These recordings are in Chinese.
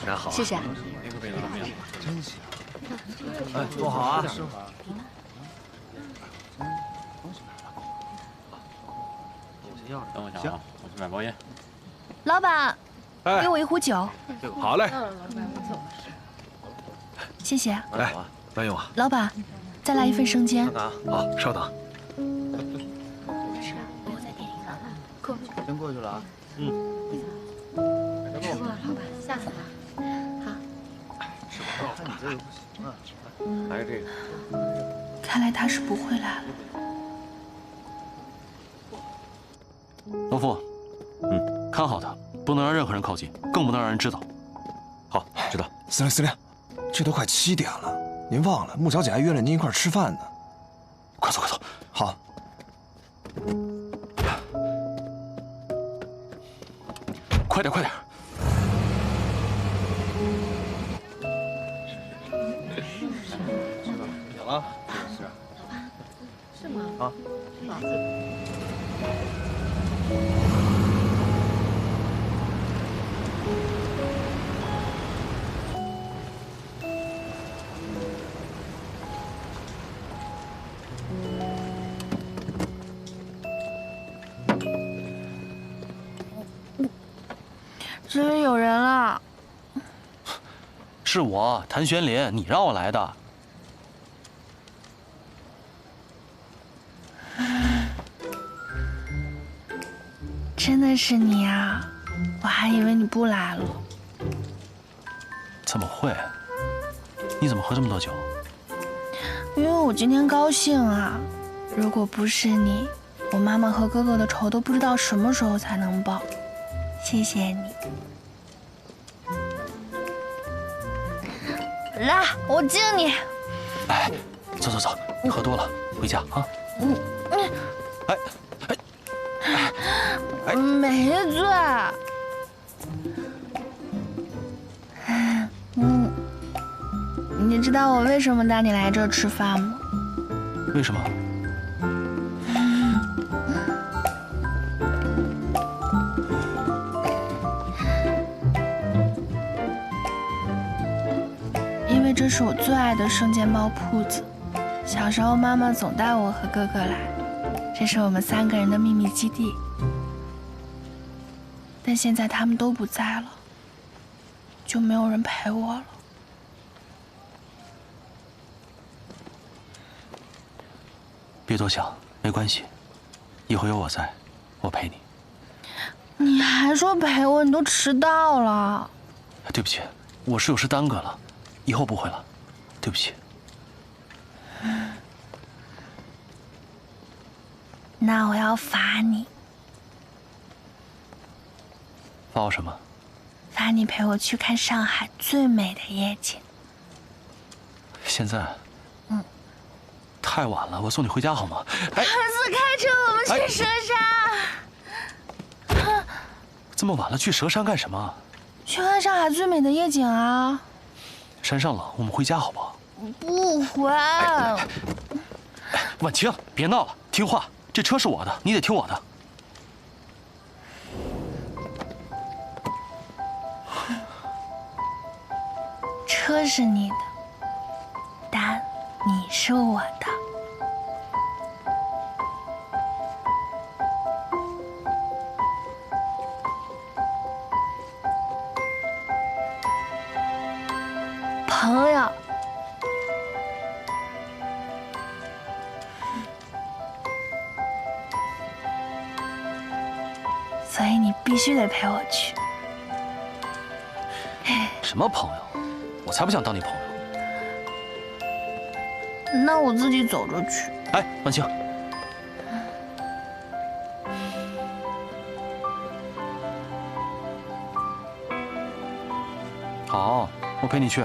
非常好。谢谢。真行。哎，坐好啊。等我一下啊，我去买包烟。老板，给我一壶酒。好嘞。谢谢。来，慢用啊。老板，再来一份生煎。好，稍等。我再点一个。先过去了啊。吃过了，老板，下次吧。好。看你这个不行啊。来个这个。看来他是不会来了。老夫，看好他，不能让任何人靠近，更不能让人知道。好，知道。司令，司令，这都快7点了，您忘了穆小姐还约了您一块吃饭呢。快走，快走。好。快点，快点。点了。是吗？啊。这里有人了。是我，谭玄林，你让我来的。真的是你啊！我还以为你不来了。怎么会？你怎么喝这么多酒？因为我今天高兴啊！如果不是你，我妈妈和哥哥的仇都不知道什么时候才能报。谢谢你。来，我敬你。哎，走走走，喝多了回家啊。没醉。你知道我为什么带你来这儿吃饭吗？为什么？因为这是我最爱的生煎包铺子。小时候妈妈总带我和哥哥来，这是我们3个人的秘密基地。但现在他们都不在了，就没有人陪我了。别多想，没关系，以后有我在，我陪你。你还说陪我，你都迟到了。对不起，我是有事耽搁了，以后不会了，对不起。那我要罚你。罚我什么？罚你陪我去看上海最美的夜景。现在？太晚了，我送你回家好吗？儿子，开车，我们去蛇山。这么晚了，去蛇山干什么？去看上海最美的夜景啊！山上冷，我们回家好不好？不回。婉清，别闹了，听话，这车是我的，你得听我的。车是你的，但你是我的。朋友。所以你必须得陪我去。什么朋友？我才不想当你朋友。那我自己走着去。哎，婉清，好，我陪你去。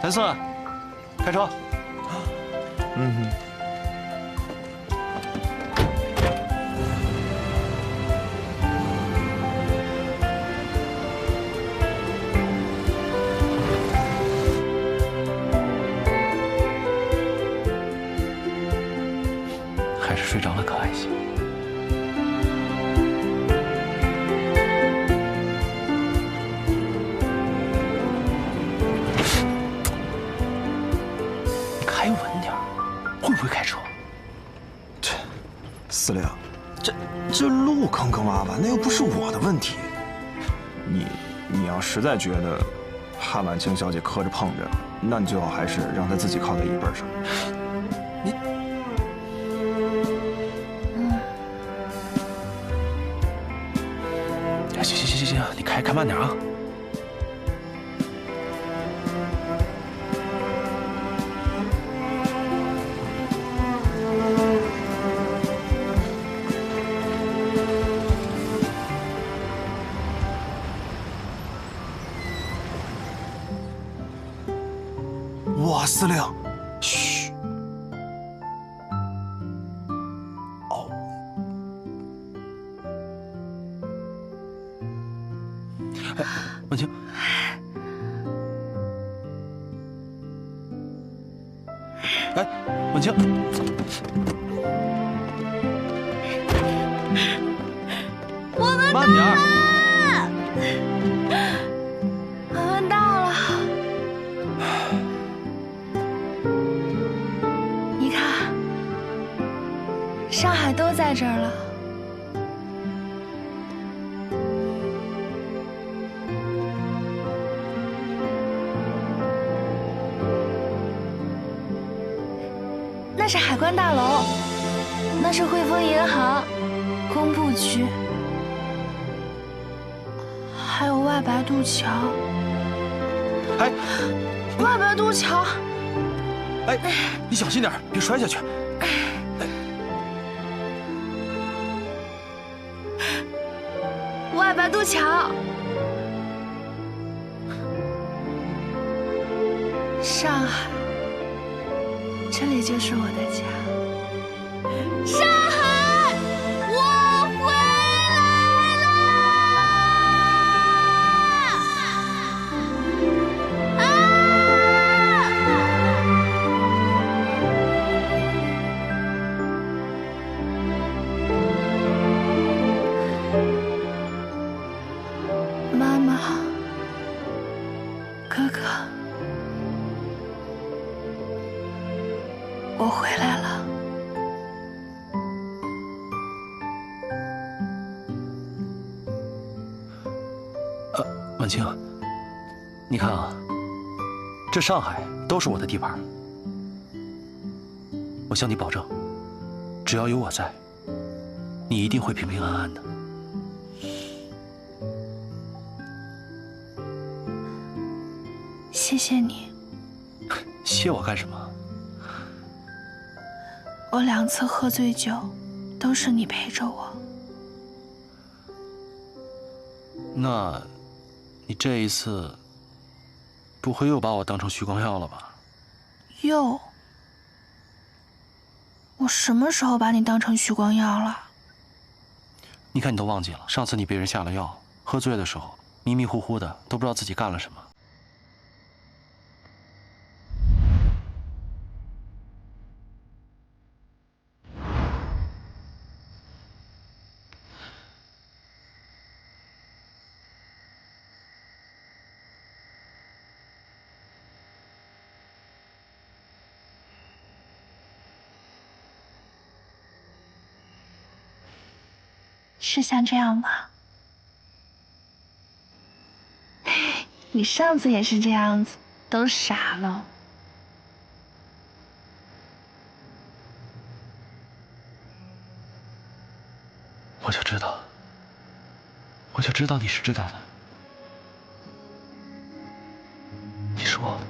谭四，开车。还还是睡着了可爱些。你开稳点儿，会不会开车？司令，这路坑坑洼洼，那又不是我的问题。你要实在觉得哈婉清小姐磕着碰着，那你最好还是让她自己靠在椅背上。你，行，你开慢点啊。哇，司令，嘘。哦。哎，文清。哎，文清。我们慢点儿。我们到了。你看，上海都在这儿了。那是海关大楼，那是汇丰银行工部区，还有外白渡桥。哎，外白渡桥。哎，你小心点，别摔下去。外白渡桥。上海。这里就是我的家，上海，我回来了！妈妈，哥哥。我回来了。婉清，你看啊，这上海都是我的地盘。我向你保证，只要有我在，你一定会平平安安的。谢谢你。谢我干什么？我2次喝醉酒，都是你陪着我。那，你这一次，不会又把我当成徐光耀了吧？又？我什么时候把你当成徐光耀了？你看你都忘记了，上次你被人下了药，喝醉的时候迷迷糊糊的，都不知道自己干了什么。是像这样吗？你上次也是这样子，都傻了。我就知道你是知道的。你是我的。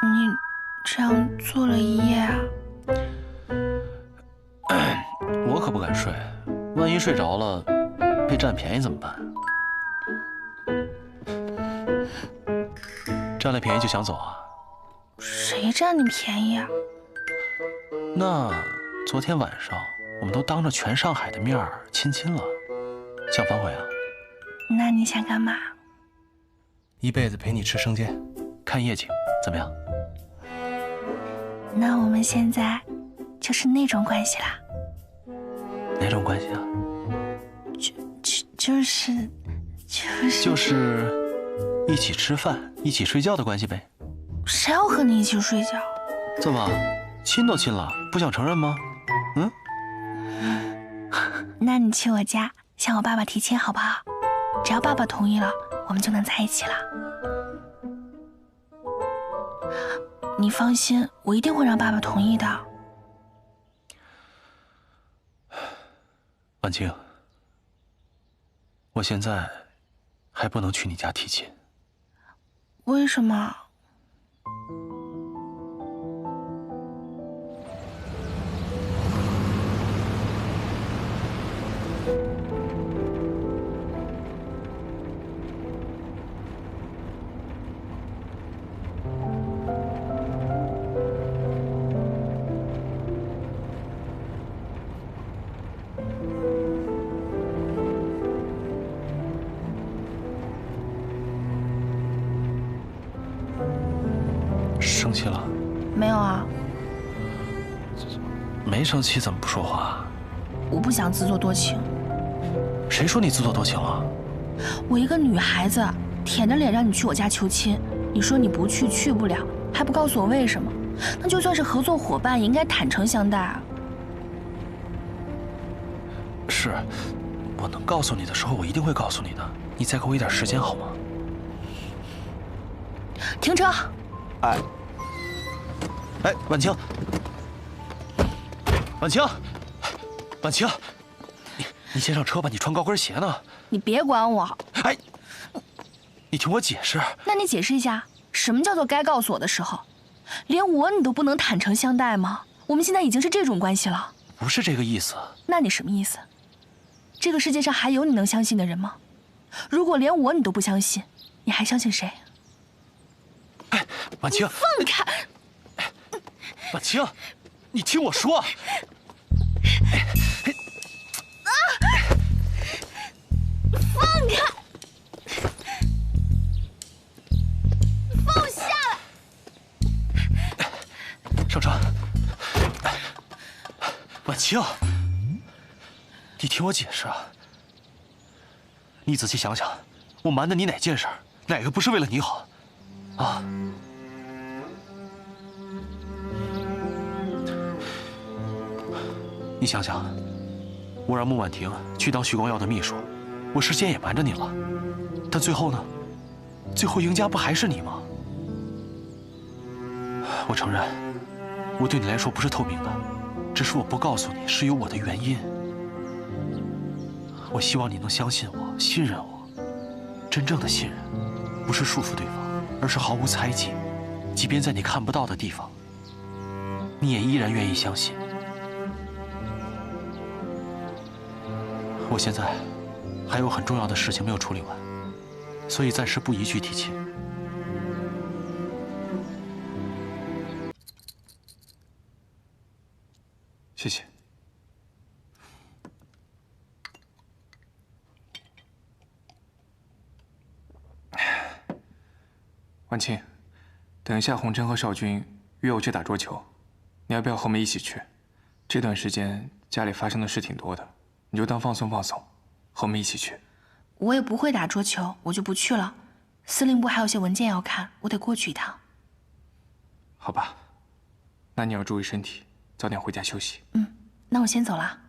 你这样坐了一夜啊？我可不敢睡，万一睡着了，被占便宜怎么办？占了便宜就想走啊？谁占你便宜啊？那昨天晚上我们都当着全上海的面儿亲了，想反悔啊？那你想干嘛？一辈子陪你吃生煎，看夜景怎么样？那我们现在就是那种关系啦。哪种关系啊？就是一起吃饭、一起睡觉的关系呗。谁要和你一起睡觉？怎么，亲都亲了，不想承认吗？嗯？那你去我家向我爸爸提亲好不好？只要爸爸同意了，我们就能在一起了。你放心，我一定会让爸爸同意的。婉清，我现在还不能去你家提亲。为什么？生气了？没有啊，没生气怎么不说话？我不想自作多情。谁说你自作多情了？我一个女孩子，舔着脸让你去我家求亲，你说你不去，去不了，还不告诉我为什么？那就算是合作伙伴，也应该坦诚相待啊。是，我能告诉你的时候，我一定会告诉你的。你再给我一点时间好吗？停车！哎，婉清，婉清，婉清，你先上车吧，你穿高跟鞋呢。你别管我。哎，你听我解释。那你解释一下，什么叫做该告诉我的时候？连我你都不能坦诚相待吗？我们现在已经是这种关系了。不是这个意思。那你什么意思？这个世界上还有你能相信的人吗？如果连我你都不相信，你还相信谁？哎，婉清，放开！婉清，你听我说。放开！放下来！上车。婉清，你听我解释啊。你仔细想想，我瞒的你哪件事儿，哪个不是为了你好？啊！你想想，我让穆婉婷去当徐光耀的秘书，我事先也瞒着你了，但最后呢？最后赢家不还是你吗？我承认，我对你来说不是透明的，只是我不告诉你是有我的原因。我希望你能相信我，信任我。真正的信任，不是束缚对方，而是毫无猜忌。即便在你看不到的地方，你也依然愿意相信。我现在还有很重要的事情没有处理完，所以暂时不宜去提亲。谢谢。婉清，等一下洪琛和少军约我去打桌球，你要不要和我们一起去？这段时间家里发生的事挺多的，你就当放松放松，和我们一起去。我也不会打桌球，我就不去了。司令部还有些文件要看，我得过去一趟。好吧，那你要注意身体，早点回家休息。那我先走了。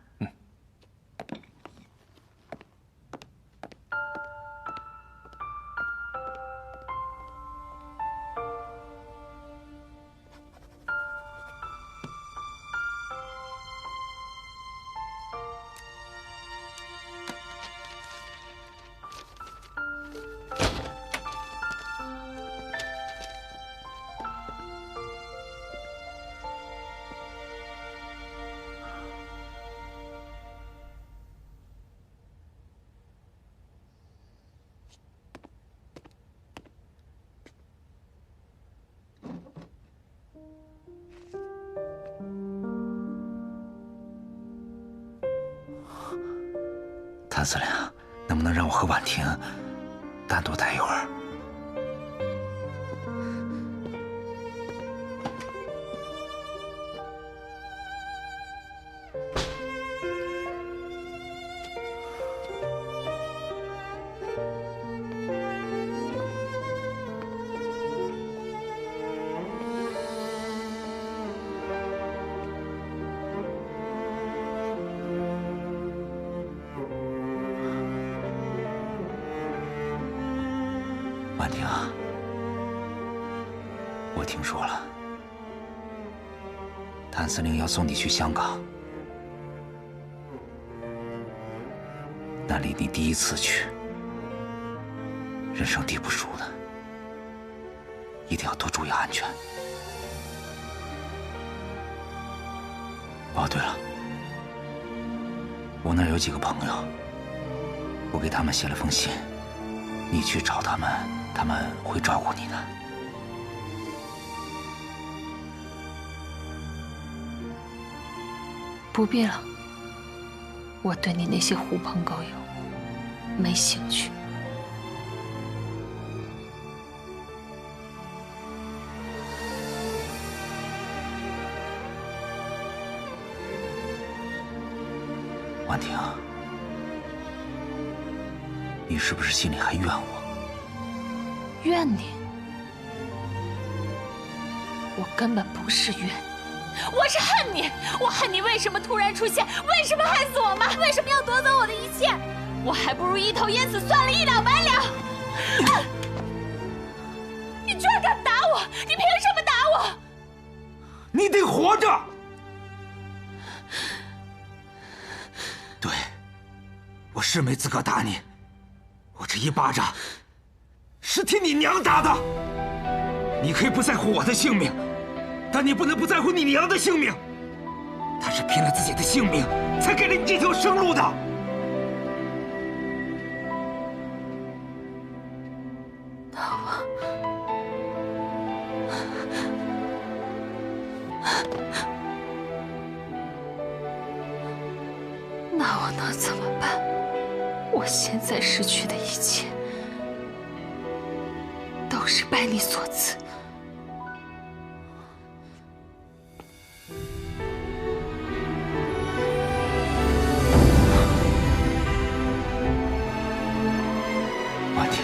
谭司令，能不能让我和婉婷单独待一会儿？婉婷啊，我听说了，谭司令要送你去香港，那离你第一次去，人生地不熟的，一定要多注意安全。哦，对了，我那儿有几个朋友，我给他们写了封信，你去找他们。他们会照顾你的。不必了，我对你那些狐朋狗友没兴趣。婉婷，你是不是心里还怨我？怨你？我根本不是怨，我是恨你。我恨你为什么突然出现，为什么害死我妈，为什么要夺走我的一切？我还不如一头淹死算了，一了百了。你居然敢打我！你凭什么打我？你得活着。对，我是没资格打你，我这一巴掌是替你娘打的。你可以不在乎我的性命，但你不能不在乎你娘的性命。她是拼了自己的性命，才给了你这条生路的。那我能怎么办？我现在失去的一切，都是拜你所赐。婉婷，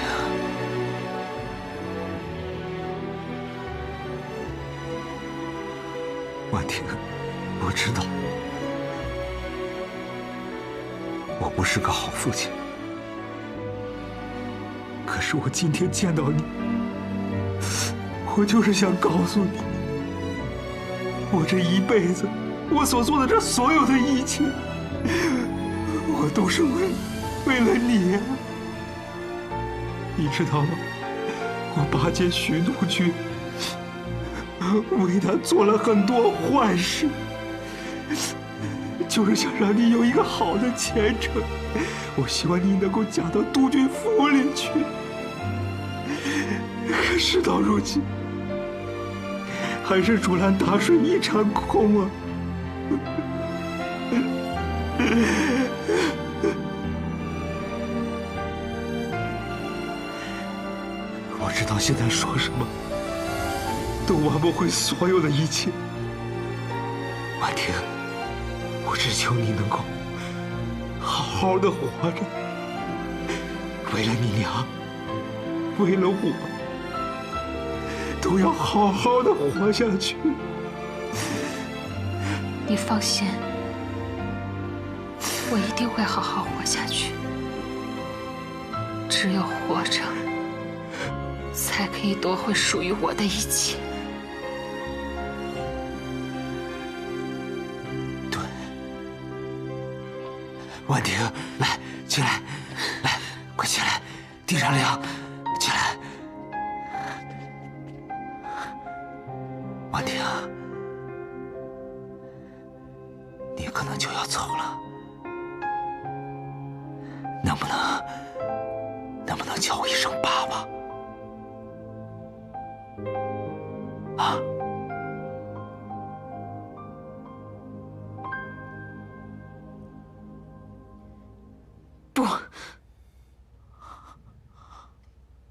婉婷，我知道我不是个好父亲，可是我今天见到你，我就是想告诉你，我这一辈子，我所做的这所有的一切，我都是为了你。你知道吗？我巴结徐怒君，为他做了很多坏事，就是想让你有一个好的前程。我希望你能够嫁到督军府里去。可事到如今，还是竹篮打水一场空啊！我知道现在说什么都挽不回所有的一切。婉婷，我只求你能够好好的活着，为了你娘，为了我，都要好好的活下去。你放心，我一定会好好活下去。只有活着，才可以夺回属于我的一切。对，婉婷，来，起来，来，快起来，地上凉，起来。婉婷，你可能就要走了，能不能叫我一声爸爸？啊？不，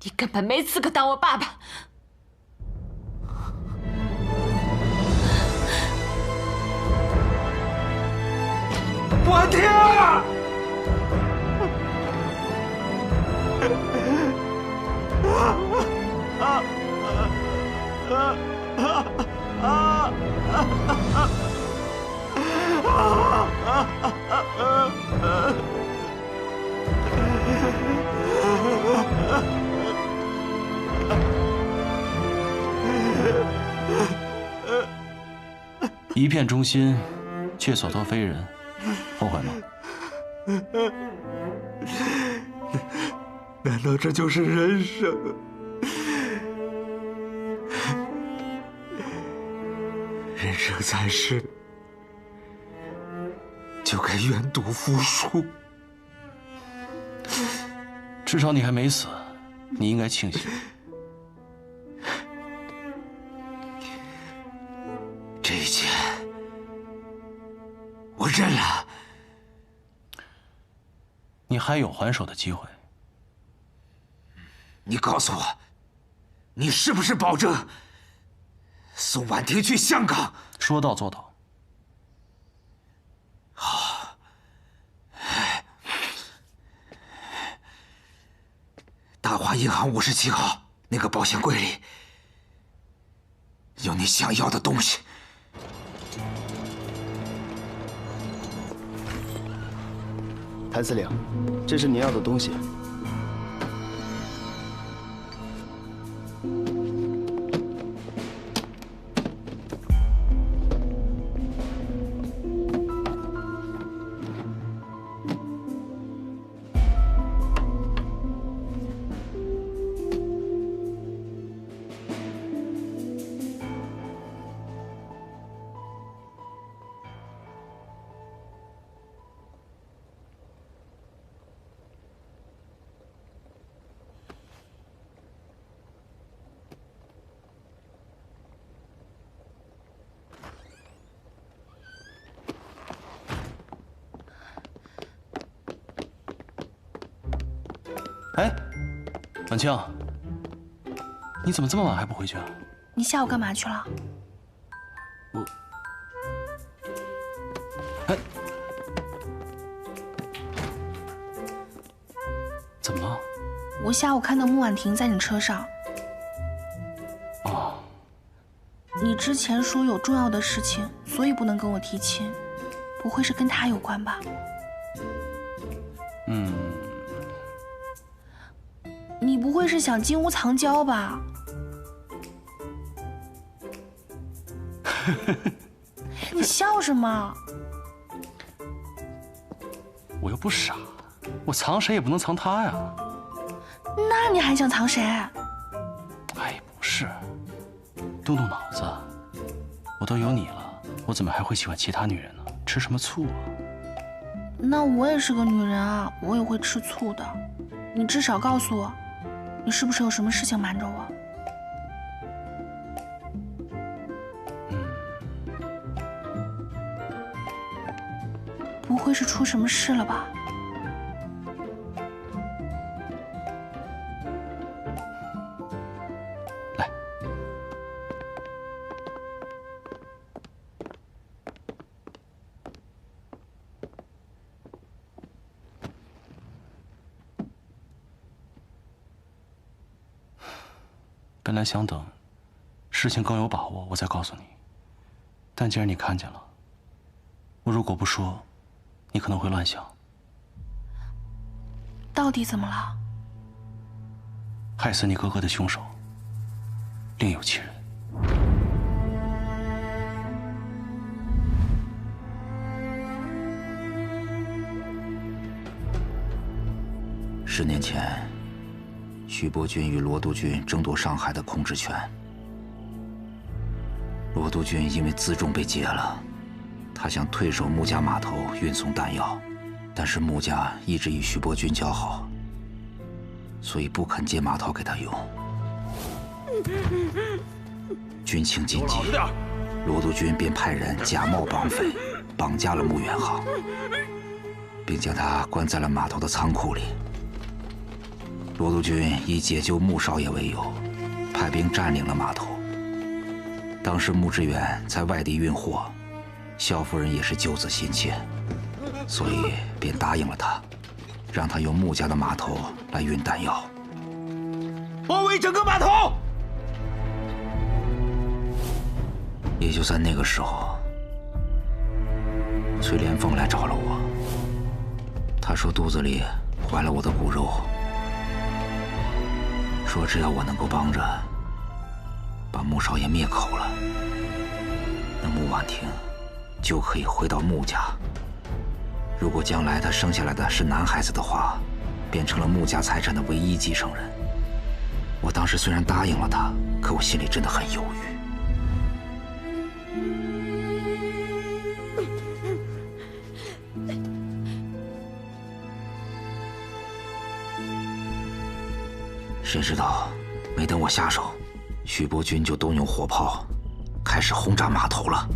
你根本没资格当我爸爸。婉婷！一片忠心，却所托非人，后悔吗？难道这就是人生？人生在世，就该愿赌服输。至少你还没死，你应该庆幸。这一切，我认了。你还有还手的机会。你告诉我，你是不是保证送婉婷去香港？说到做到。好。大华银行57号那个保险柜里有你想要的东西。谭司令，这是您要的东西。哎，婉清，你怎么这么晚还不回去啊？你下午干嘛去了？哎，怎么了？我下午看到穆婉婷在你车上。哦，你之前说有重要的事情，所以不能跟我提亲，不会是跟她有关吧？嗯。你不会是想金屋藏娇吧？你笑什么？我又不傻，我藏谁也不能藏他呀。那你还想藏谁？哎，不是，动动脑子，我都有你了，我怎么还会喜欢其他女人呢？吃什么醋啊？那我也是个女人啊，我也会吃醋的。你至少告诉我，你是不是有什么事情瞒着我？不会是出什么事了吧？来，本来想等事情更有把握我再告诉你，但既然你看见了，我如果不说，你可能会乱想。到底怎么了？害死你哥哥的凶手另有其人。10年前，徐伯钧与罗督军争夺上海的控制权。罗督军因为辎重被劫了，他想退守穆家码头运送弹药，但是穆家一直与徐伯钧交好，所以不肯借码头给他用。军情紧急，罗督军便派人假冒绑匪，绑架了穆元航，并将他关在了码头的仓库里。罗督军以解救穆少爷为由，派兵占领了码头。当时穆志远在外地运货，萧夫人也是救子心切，所以便答应了他，让他用穆家的码头来运弹药。包围整个码头！也就在那个时候，崔连凤来找了我。他说肚子里怀了我的骨肉，说只要我能够帮着把穆少爷灭口了，那穆婉婷就可以回到穆家。如果将来他生下来的是男孩子的话，变成了穆家财产的唯一继承人。我当时虽然答应了他，可我心里真的很犹豫。谁知道，没等我下手，许伯钧就动用火炮，开始轰炸码头了。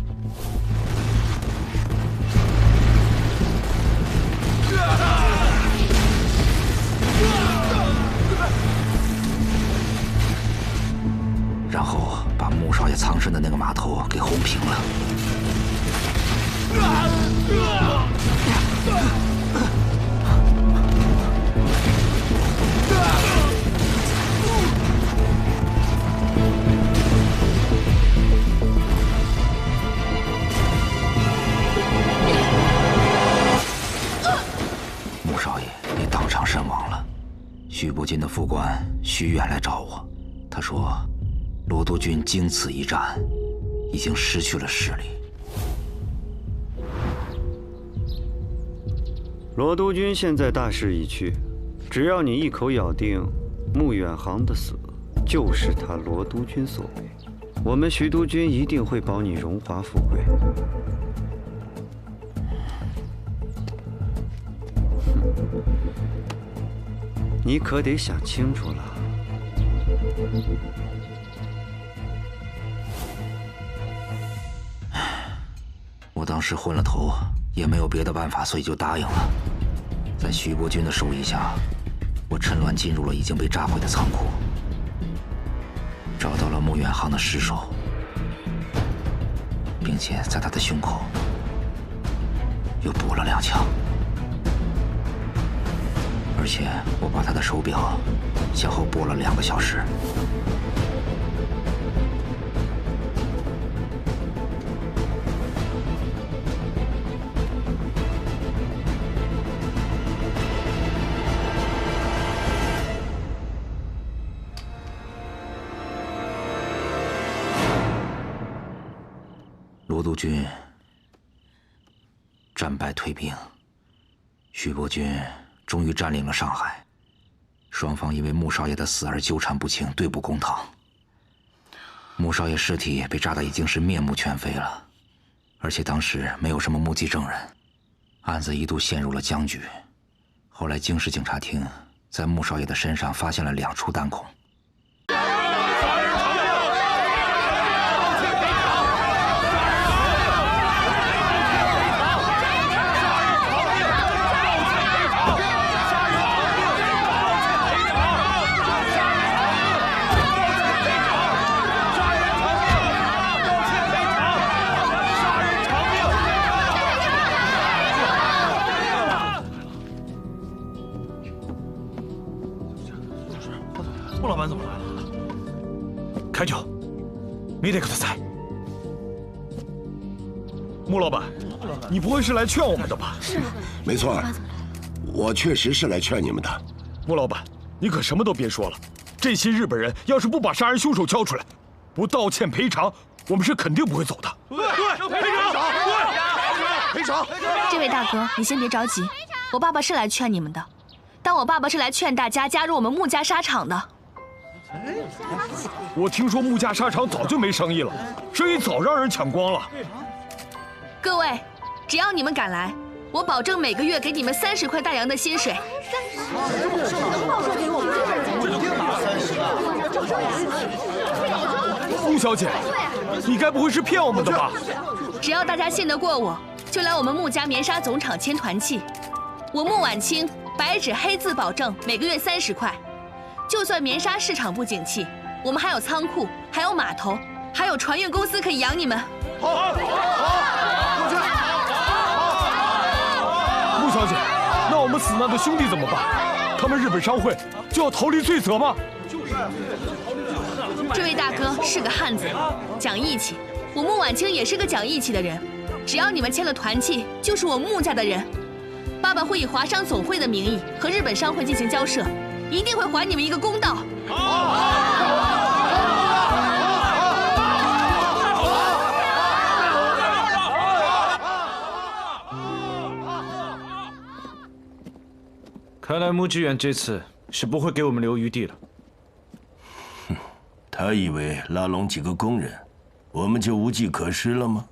然后把穆少爷藏身的那个码头给轰平了。穆少爷也当场身亡了。许伯钧的副官许远来找我，他说罗督军经此一战，已经失去了势力。罗督军现在大势已去，只要你一口咬定穆远航的死就是他罗督军所为，我们徐督军一定会保你荣华富贵。你可得想清楚了。我当时昏了头，也没有别的办法，所以就答应了。在徐伯钧的授意下，我趁乱进入了已经被炸毁的仓库，找到了穆远航的尸首，并且在他的胸口又补了2枪。而且我把他的手表向后拨了2个小时。罗督军战败退兵，许伯钧终于占领了上海，双方因为穆少爷的死而纠缠不清，对簿公堂。穆少爷尸体被炸得已经是面目全非了，而且当时没有什么目击证人，案子一度陷入了僵局。后来京市警察厅在穆少爷的身上发现了2处弹孔。穆老板怎么来了？开酒，你得给他塞。穆老板，你不会是来劝我们的吧？是，没错，我确实是来劝你们的。穆老板，你可什么都别说了。这些日本人要是不把杀人凶手交出来，不道歉赔偿，我们是肯定不会走的。对，赔偿！这位大哥，你先别着急，我爸爸是来劝你们的，但我爸爸是来劝大家加入我们穆家纱厂的。我听说穆家纱厂早就没生意了，生意早让人抢光了。各位，只要你们敢来，我保证每个月给你们30块大洋的薪水。穆小姐，你该不会是骗我们的吧？只要大家信得过我，就来我们穆家棉纱总厂签团契。我穆晚清白纸黑字保证每个月30块。就算棉纱市场不景气，我们还有仓库，还有码头，还有船运公司可以养你们。好，穆小姐，那我们死难的兄弟怎么办？他们日本商会就要逃离罪责吗？这位大哥是个汉子，讲义气。我穆晚清也是个讲义气的人。只要你们签了团契，就是我穆家的人。爸爸会以华商总会的名义和日本商会进行交涉，一定会还你们一个公道。看来穆志远这次是不会给我们留余地了。他以为拉拢几个工人，我们就无计可施了吗？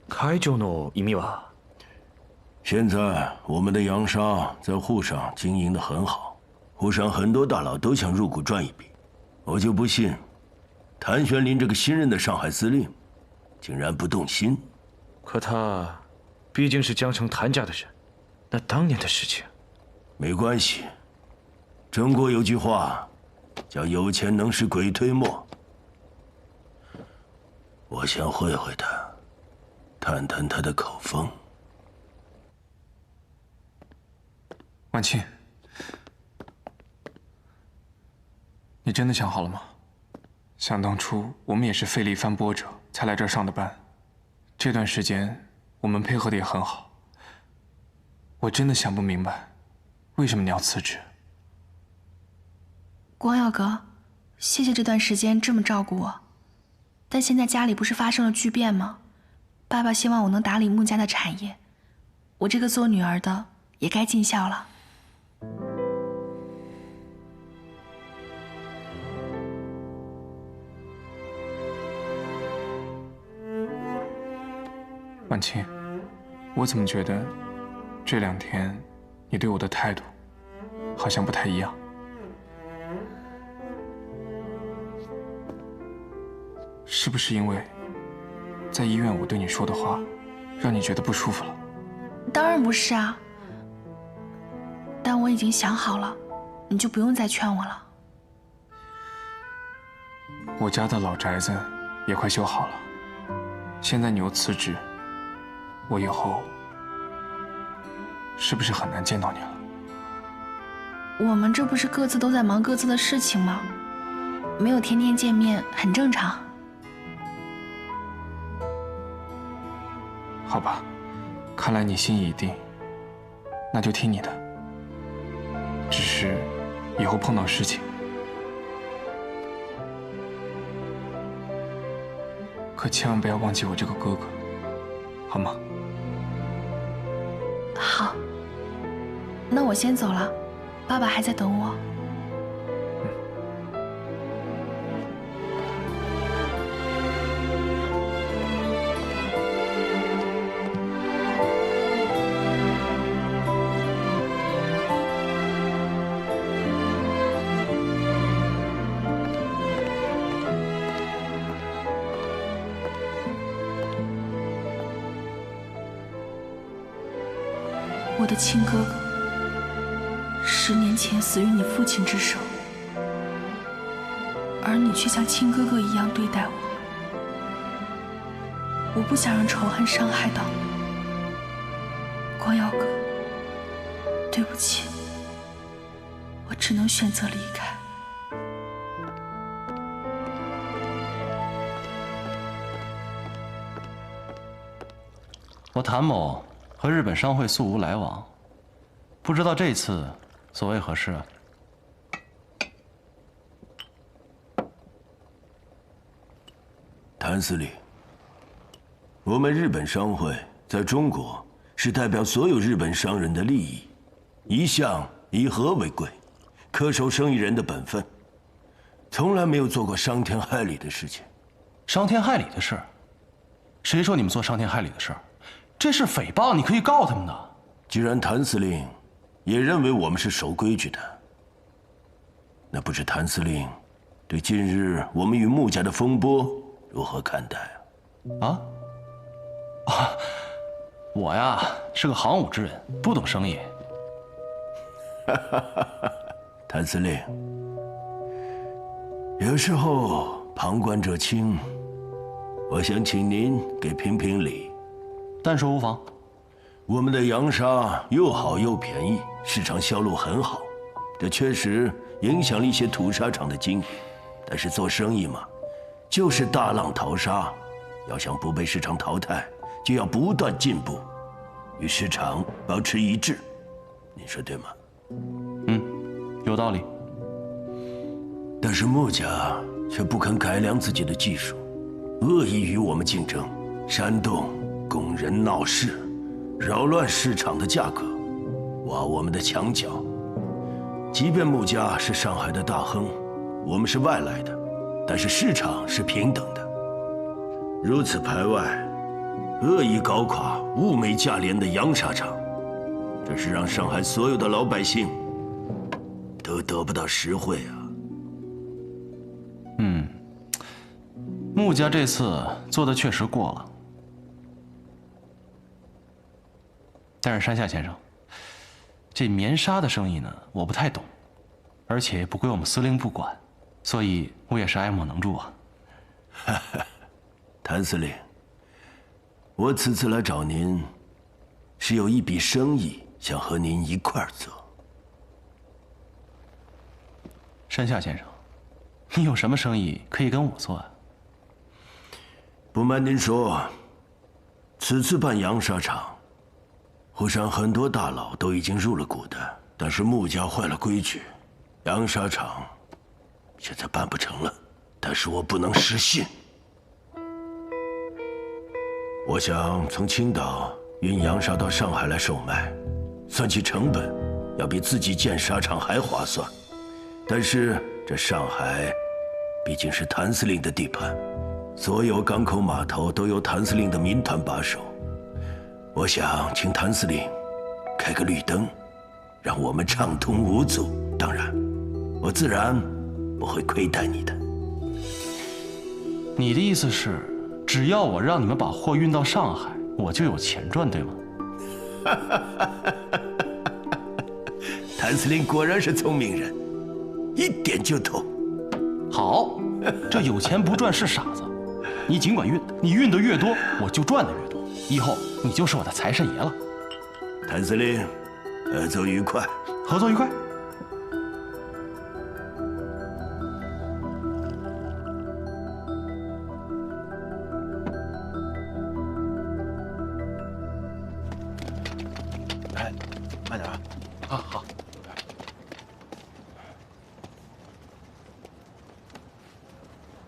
会長の意味は？现在我们的洋商在沪上经营得很好，沪上很多大佬都想入股赚一笔。我就不信，谭玄林这个新任的上海司令，竟然不动心。可他毕竟是江城谭家的人，那当年的事情，没关系。中国有句话，叫“有钱能使鬼推磨”。我想会会他，探探他的口风。晚清，你真的想好了吗？想当初我们也是费力翻波折才来这儿上的班，这段时间我们配合的也很好。我真的想不明白，为什么你要辞职？光耀哥，谢谢这段时间这么照顾我，但现在家里不是发生了巨变吗？爸爸希望我能打理穆家的产业，我这个做女儿的也该尽孝了。晚清，我怎么觉得这2天你对我的态度好像不太一样？是不是因为在医院我对你说的话，让你觉得不舒服了？当然不是啊，但我已经想好了，你就不用再劝我了。我家的老宅子也快修好了，现在你又辞职，我以后是不是很难见到你了？我们这不是各自都在忙各自的事情吗？没有天天见面，很正常。好吧，看来你心意已定，那就听你的。只是以后碰到事情，可千万不要忘记我这个哥哥，好吗？好，那我先走了，爸爸还在等我。我的亲哥哥，10年前死于你父亲之手，而你却像亲哥哥一样对待我。我不想让仇恨伤害到你，光耀哥，对不起，我只能选择离开。我谭某和日本商会素无来往，不知道这次所谓何事啊？谭司令，我们日本商会在中国是代表所有日本商人的利益，一向以和为贵，恪守生意人的本分，从来没有做过伤天害理的事情。伤天害理的事？谁说你们做伤天害理的事？这是诽谤，你可以告他们的。既然谭司令也认为我们是守规矩的，那不知谭司令对近日我们与穆家的风波如何看待啊？我呀是个行伍之人，不懂生意。谭司令，有时候旁观者清，我想请您给评评理。但说无妨。我们的洋沙又好又便宜，市场销路很好，这确实影响了一些土沙厂的经营。但是做生意嘛，就是大浪淘沙，要想不被市场淘汰，就要不断进步，与市场保持一致。你说对吗？有道理。但是穆家却不肯改良自己的技术，恶意与我们竞争，煽动工人闹事，扰乱市场的价格，挖我们的墙角。即便穆家是上海的大亨，我们是外来的，但是市场是平等的。如此排外，恶意搞垮物美价廉的洋沙厂，这是让上海所有的老百姓都得不到实惠啊！穆家这次做的确实过了，但是山下先生，这棉纱的生意呢，我不太懂，而且不归我们司令部管，所以我也是爱莫能助啊。谭司令，我此次来找您，是有一笔生意想和您一块儿做。山下先生，你有什么生意可以跟我做啊？不瞒您说，此次办洋纱厂，沪上很多大佬都已经入了股的，但是穆家坏了规矩，洋纱厂现在办不成了。但是我不能失信。我想从青岛运洋纱到上海来售卖，算起成本，要比自己建纱厂还划算。但是这上海毕竟是谭司令的地盘，所有港口码头都由谭司令的民团把守。我想请谭司令开个绿灯，让我们畅通无阻。当然，我自然不会亏待你的。你的意思是，只要我让你们把货运到上海，我就有钱赚，对吗？谭司令果然是聪明人，一点就透。好，这有钱不赚是傻子。你尽管运，你运得越多，我就赚得越多。以后你就是我的财神爷了。谭司令，合作愉快。合作愉快。哎，慢点啊！啊，好。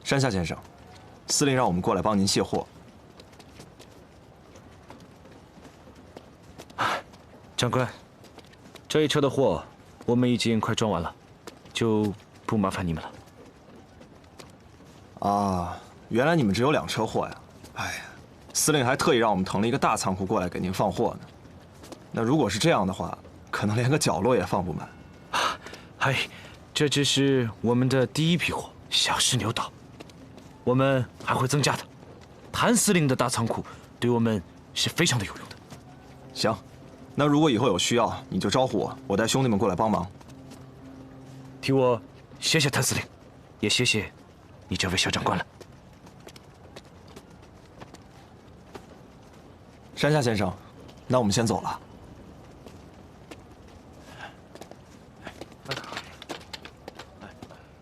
山下先生，司令让我们过来帮您卸货。长官，这一车的货我们已经快装完了，就不麻烦你们了。啊，原来你们只有2车货呀！哎呀，司令还特意让我们腾了一个大仓库过来给您放货呢。那如果是这样的话，可能连个角落也放不满。嗨，这只是我们的第一批货，小试牛刀，我们还会增加的。谭司令的大仓库对我们是非常的有用的。行。那如果以后有需要，你就招呼我，我带兄弟们过来帮忙。替我谢谢谭司令，也谢谢你这位小长官了。山下先生，那我们先走了。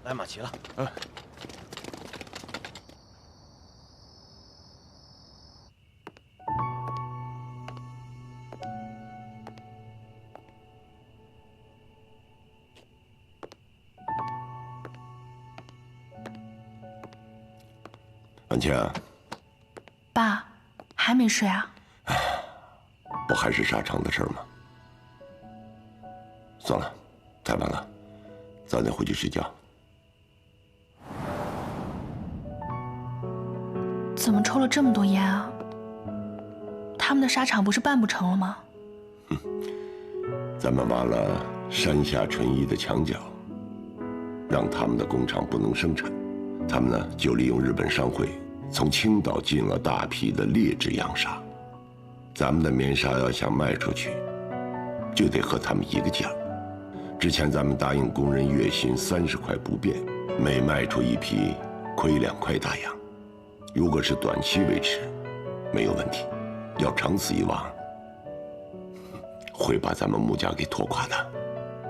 来马齐了。婉清，爸，还没睡啊？不还是纱厂的事吗？算了，太晚了，早点回去睡觉。怎么抽了这么多烟啊？他们的纱厂不是办不成了吗？咱们挖了山下纯一的墙角，让他们的工厂不能生产。他们呢，就利用日本商会从青岛进了大批的劣质洋纱，咱们的棉纱要想卖出去，就得和他们一个价。之前咱们答应工人月薪30块不变，每卖出一匹亏2块大洋。如果是短期维持，没有问题；要长此以往，会把咱们穆家给拖垮的。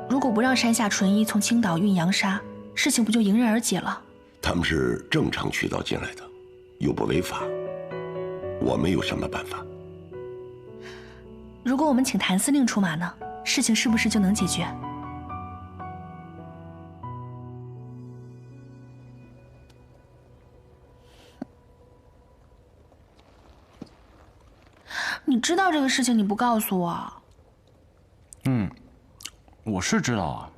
如果不让山下纯一从青岛运洋纱，事情不就迎刃而解了？他们是正常渠道进来的，又不违法，我们有什么办法？如果我们请谭司令出马呢？事情是不是就能解决？你知道这个事情，你不告诉我？我是知道啊。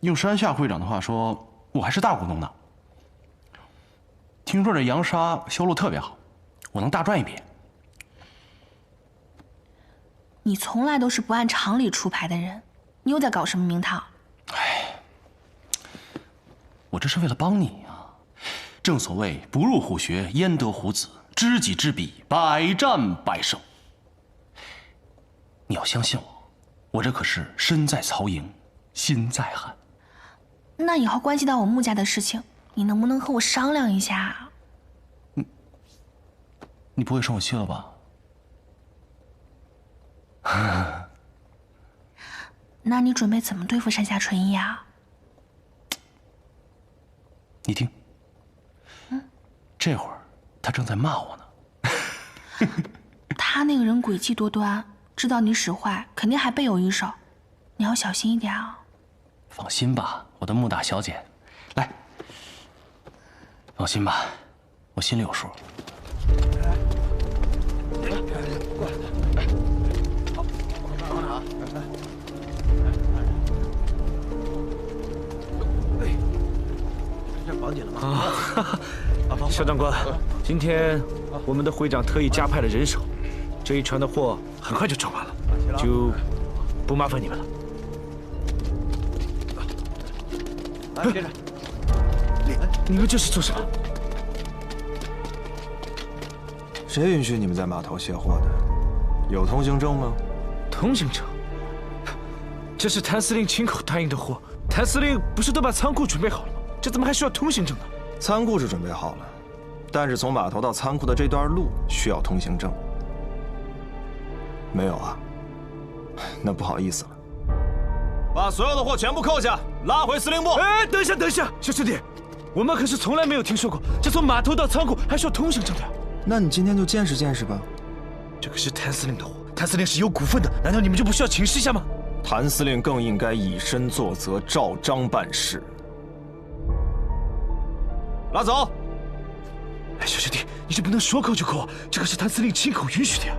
用山下会长的话说，我还是大股东呢。听说这洋纱销路特别好，我能大赚一笔。你从来都是不按常理出牌的人，你又在搞什么名堂？我这是为了帮你啊！正所谓不入虎穴，焉得虎子；知己知彼，百战百胜。你要相信我，我这可是身在曹营，心在汉。那以后关系到我穆家的事情，你能不能和我商量一下？你不会生我气了吧？那你准备怎么对付山下纯一啊？你听，这会儿他正在骂我呢。他那个人诡计多端，知道你使坏，肯定还背有一手，你要小心一点啊。放心吧，我的穆大小姐，来，放心吧，我心里有数。绑紧了吗？肖长官，今天我们的会长特意加派了人手，这一船的货很快就装完了，就不麻烦你们了。来，接着。你们这是做什么？谁允许你们在码头卸货的？有通行证吗？通行证？这是谭司令亲口答应的货，谭司令不是都把仓库准备好了吗？这怎么还需要通行证呢？仓库是准备好了，但是从码头到仓库的这段路需要通行证。没有啊？那不好意思了。把所有的货全部扣下，拉回司令部。哎，等一下，小师弟，我们可是从来没有听说过，这从码头到仓库还需要通行证的。那你今天就见识见识吧。这个是谭司令的货，谭司令是有股份的，难道你们就不需要请示一下吗？谭司令更应该以身作则，照章办事。拉走！哎，小师弟，你这不能说扣就扣啊！这可是谭司令亲口允许的呀。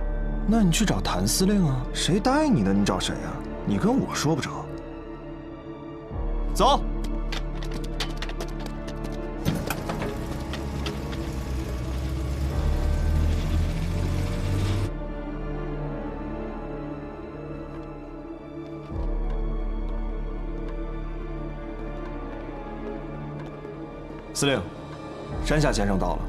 那你去找谭司令啊，谁答应你的，你找谁啊？你跟我说不着。走。司令，山下先生到了。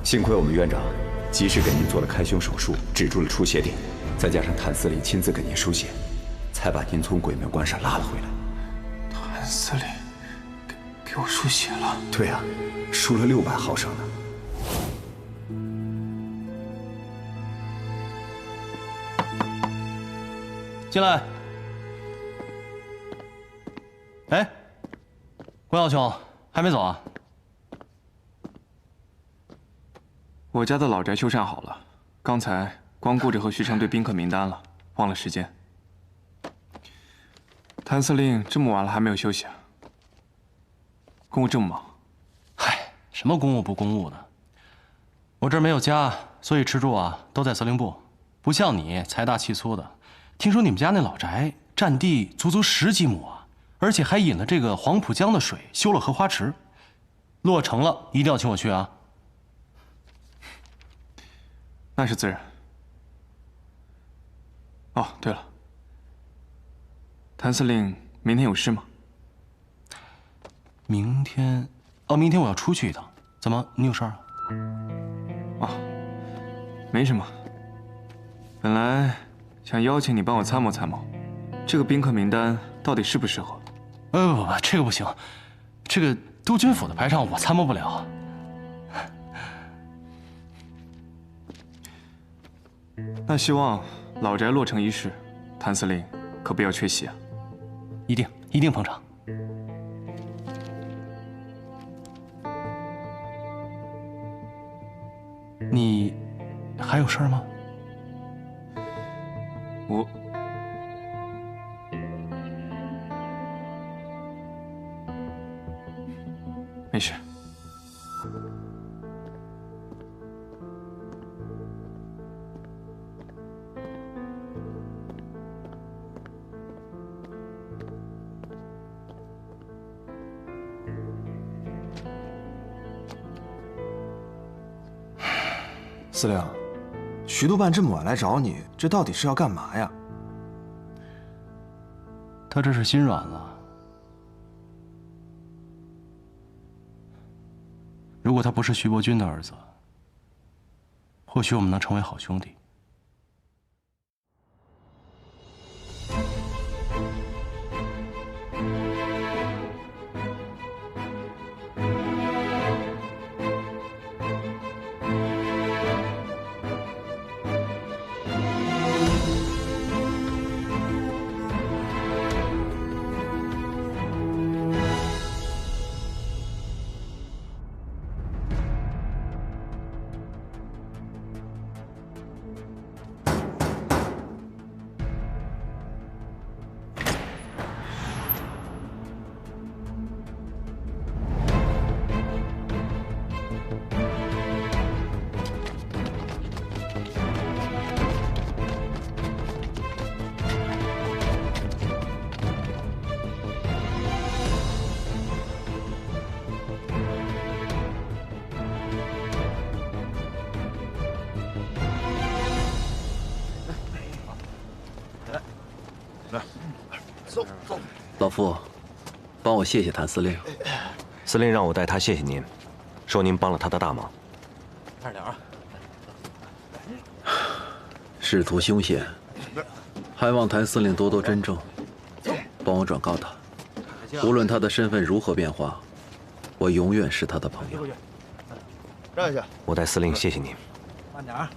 幸亏我们院长及时给您做了开胸手术，止住了出血点，再加上谭司令亲自给您输血，才把您从鬼门关上拉了回来。谭司令给我输血了？对啊，输了600毫升呢。进来。哎，关小兄，还没走啊？我家的老宅修缮好了，刚才光顾着和徐成对宾客名单了，忘了时间。谭司令这么晚了还没有休息啊？公务这么忙？嗨，什么公务不公务的？我这儿没有家，所以吃住啊都在司令部。不像你财大气粗的，听说你们家那老宅占地足足10几亩啊，而且还引了这个黄浦江的水，修了荷花池。落成了一定要请我去啊！那是自然。哦，对了，谭司令明天有事吗？明天，明天我要出去一趟。怎么，你有事儿啊？哦，没什么。本来想邀请你帮我参谋参谋，这个宾客名单到底适不适合？不，这个不行，这个督军府的排场我参谋不了。那希望老宅落成一事，谭司令可不要缺席啊！一定捧场。你还有事儿吗？我没事。司令，徐督办这么晚来找你，这到底是要干嘛呀？他这是心软了。如果他不是徐伯钧的儿子，或许我们能成为好兄弟。老夫，帮我谢谢谭司令。司令让我代他谢谢您，说您帮了他的大忙。快点啊！仕途凶险，还望谭司令多多珍重，帮我转告他，无论他的身份如何变化，我永远是他的朋友。让一下，我代司令谢谢您。慢点啊！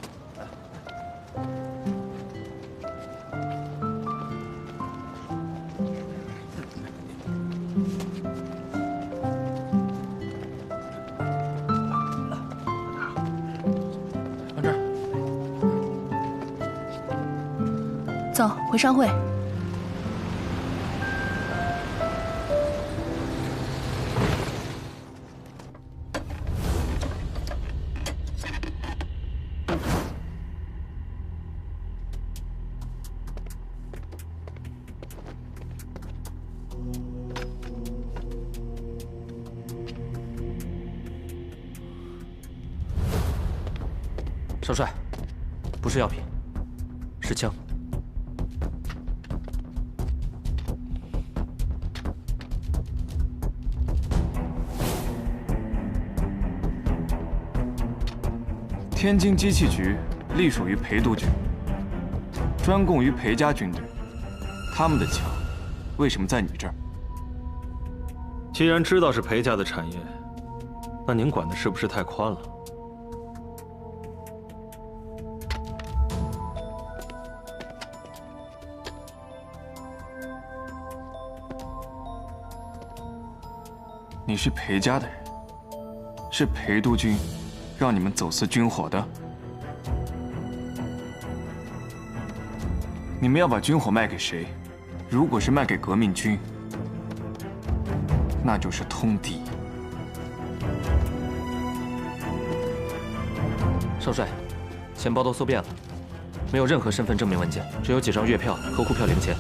走，回商会。少帅，不是药品，是枪。天津机器局隶属于裴督军，专供于裴家军队。他们的枪为什么在你这儿？既然知道是裴家的产业，那您管的是不是太宽了？你是裴家的人，是裴督军让你们走私军火的？你们要把军火卖给谁？如果是卖给革命军，那就是通敌。少帅，钱包都搜遍了，没有任何身份证明文件，只有几张月票和库票零钱。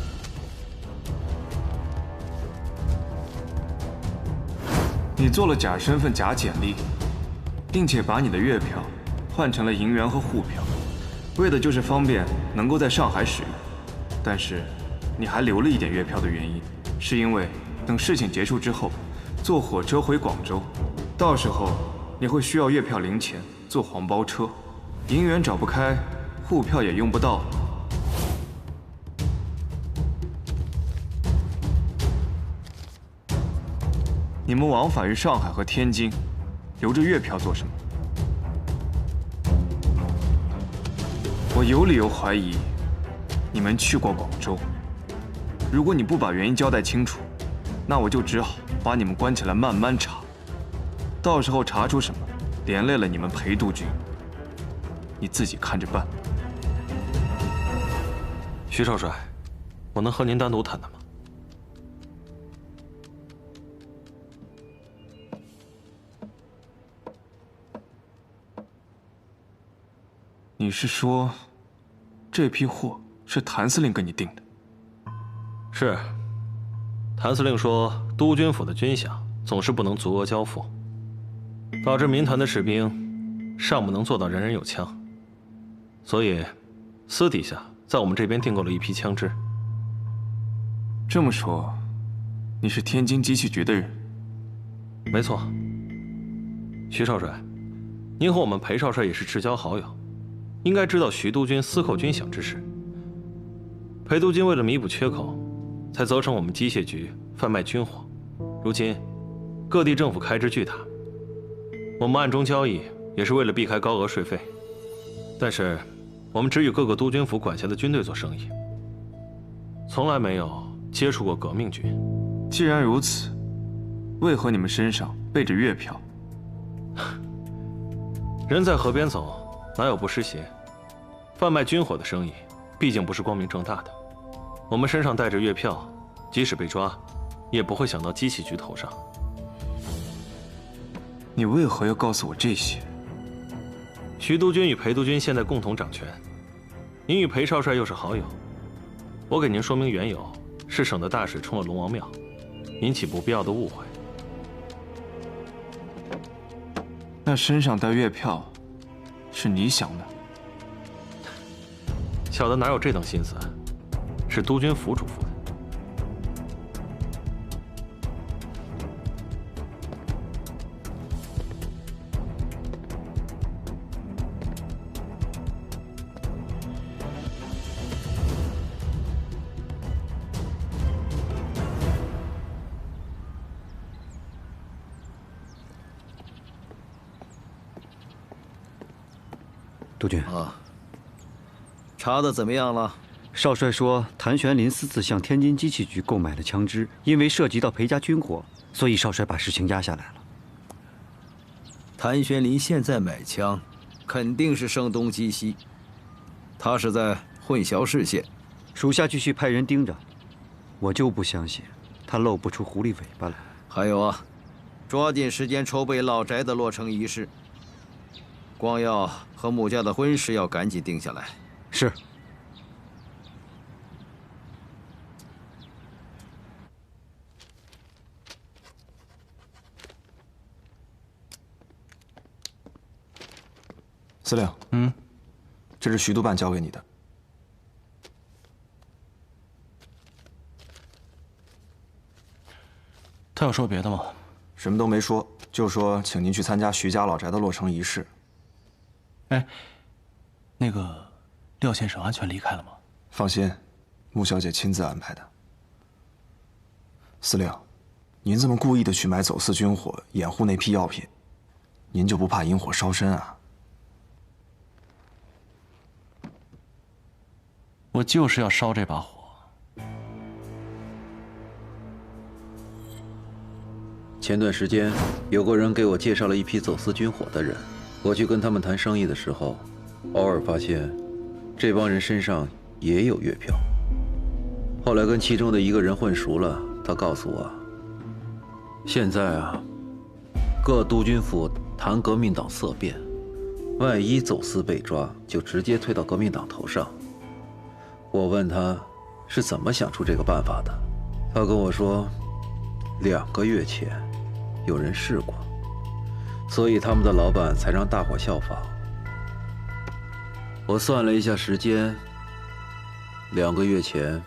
你做了假身份、假简历，并且把你的月票换成了银元和沪票，为的就是方便能够在上海使用。但是，你还留了一点月票的原因，是因为等事情结束之后，坐火车回广州，到时候你会需要月票零钱，坐黄包车，银元找不开，沪票也用不到。你们往返于上海和天津，留着月票做什么？我有理由怀疑，你们去过广州。如果你不把原因交代清楚，那我就只好把你们关起来慢慢查。到时候查出什么，连累了你们裴督军，你自己看着办。徐少帅，我能和您单独谈谈吗？你是说，这批货是谭司令给你订的？是。谭司令说，督军府的军饷总是不能足额交付，导致民团的士兵尚不能做到人人有枪，所以私底下在我们这边订购了一批枪支。这么说，你是天津机器局的人？没错。徐少帅，您和我们裴少帅也是至交好友，应该知道徐督军私扣军饷之事。裴督军为了弥补缺口，才责成我们机械局贩卖军火。如今各地政府开支巨大，我们暗中交易也是为了避开高额税费。但是我们只与各个督军府管辖的军队做生意，从来没有接触过革命军。既然如此，为何你们身上背着月票？人在河边走，哪有不湿鞋？贩卖军火的生意，毕竟不是光明正大的。我们身上带着月票，即使被抓，也不会想到机器局头上。你为何要告诉我这些？徐督军与裴督军现在共同掌权，您与裴少帅又是好友，我给您说明缘由，是省得大水冲了龙王庙，引起不必要的误会。那身上带月票，是你想的？小的哪有这等心思，是督军府嘱咐的。督军啊，查的怎么样了？少帅说，谭玄林私自向天津机器局购买了枪支，因为涉及到裴家军火，所以少帅把事情压下来了。谭玄林现在买枪，肯定是声东击西，他是在混淆视线。属下继续派人盯着，我就不相信他露不出狐狸尾巴来。还有啊，抓紧时间筹备老宅的落成仪式。光耀和穆家的婚事要赶紧定下来。是。司令，这是徐督办交给你的。他有说别的吗？什么都没说，就说请您去参加徐家老宅的落成仪式。哎，那个廖先生安全离开了吗？放心，穆小姐亲自安排的。司令，您这么故意的去买走私军火，掩护那批药品，您就不怕引火烧身啊？我就是要烧这把火。前段时间，有个人给我介绍了一批走私军火的人。我去跟他们谈生意的时候，偶尔发现，这帮人身上也有月票。后来跟其中的一个人混熟了，他告诉我，现在啊，各督军府谈革命党色变，万一走私被抓，就直接推到革命党头上。我问他是怎么想出这个办法的，他跟我说，2个月前有人试过。所以他们的老板才让大伙效仿。我算了一下时间，2个月前，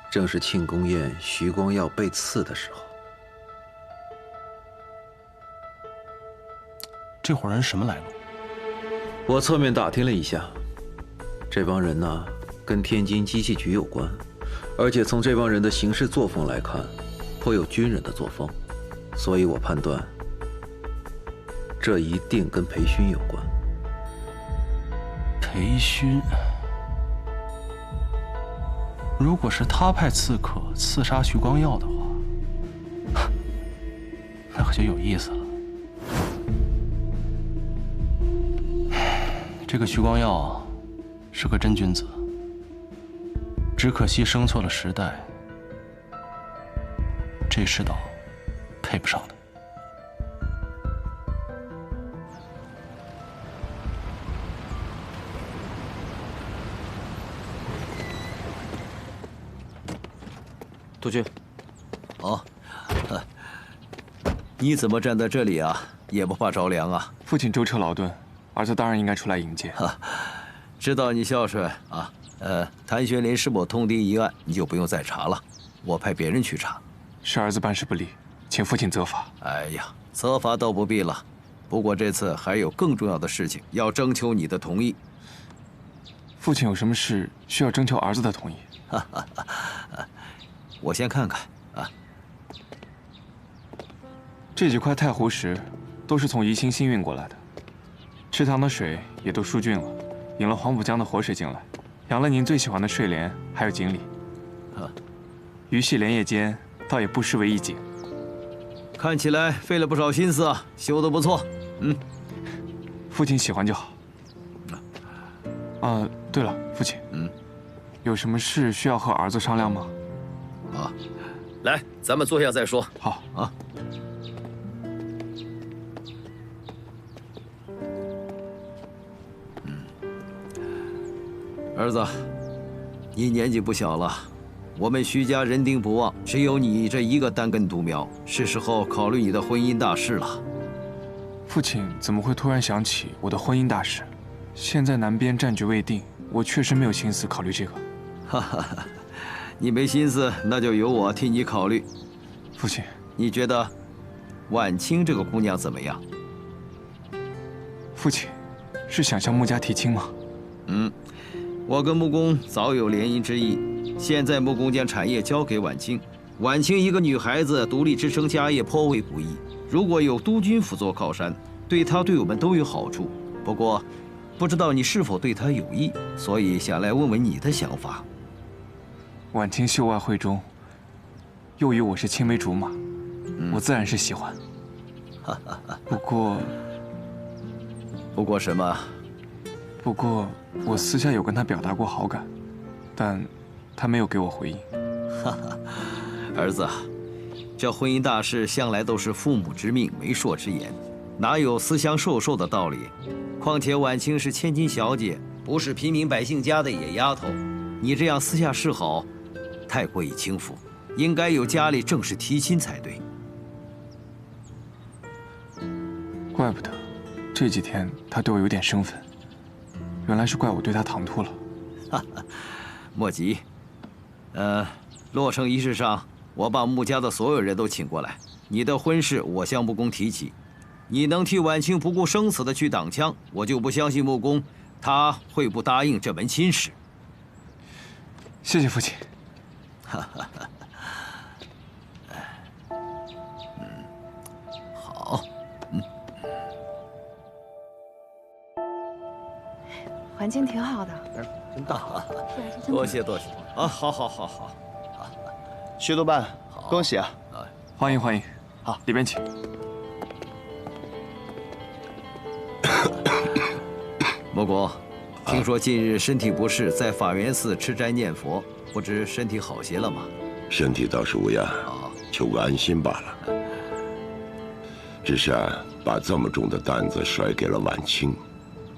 正是庆功宴徐光耀被刺的时候。这伙人什么来路？我侧面打听了一下，这帮人呢，跟天津机器局有关，而且从这帮人的行事作风来看，颇有军人的作风，所以我判断，这一定跟裴勋有关。裴勋，如果是他派刺客刺杀徐光耀的话，那可就有意思了。这个徐光耀啊，是个真君子，只可惜生错了时代，这世道配不上他。督军，哦，你怎么站在这里啊？也不怕着凉啊？父亲舟车劳顿，儿子当然应该出来迎接。知道你孝顺啊。谭玄林是否通敌一案，你就不用再查了，我派别人去查。是儿子办事不力，请父亲责罚。哎呀，责罚倒不必了，不过这次还有更重要的事情要征求你的同意。父亲有什么事需要征求儿子的同意？我先看看啊。这几块太湖石都是从宜兴新运过来的，池塘的水也都疏浚了，引了黄浦江的活水进来，养了您最喜欢的睡莲，还有锦鲤。鱼戏莲叶间，倒也不失为一景。看起来费了不少心思啊，修得不错。父亲喜欢就好。对了，父亲，有什么事需要和儿子商量吗？来，咱们坐下再说。好啊。儿子，你年纪不小了，我们徐家人丁不旺，只有你这一个单根独苗，是时候考虑你的婚姻大事了。父亲怎么会突然想起我的婚姻大事？现在南边战局未定，我确实没有心思考虑这个。你没心思，那就由我替你考虑。父亲，你觉得婉清这个姑娘怎么样？父亲，是想向穆家提亲吗？我跟穆公早有联姻之意，现在穆公将产业交给婉清，婉清一个女孩子独立支撑家业颇为不易，如果有督军辅佐靠山，对她对我们都有好处。不过，不知道你是否对她有意，所以想来问问你的想法。婉清秀外慧中，又与我是青梅竹马，我自然是喜欢。不过什么？不过我私下有跟她表达过好感，但她没有给我回应。儿子，这婚姻大事向来都是父母之命，媒妁之言，哪有私相授受的道理？况且婉清是千金小姐，不是平民百姓家的野丫头，你这样私下示好，太过于轻浮，应该由家里正式提亲才对。怪不得这几天她对我有点生分，原来是怪我对她唐突了。莫急，落成仪式上，我把穆家的所有人都请过来，你的婚事我向穆公提起。你能替婉清不顾生死的去挡枪，我就不相信穆公他会不答应这门亲事。谢谢父亲。好，环境挺好的，真大啊！多谢多谢啊！好，徐督办，恭喜啊！欢迎欢迎，好，里边请。穆公，听说近日身体不适，在法源寺吃斋念佛，不知身体好些了吗？身体倒是无恙，求个安心罢了。只是把这么重的担子甩给了婉清。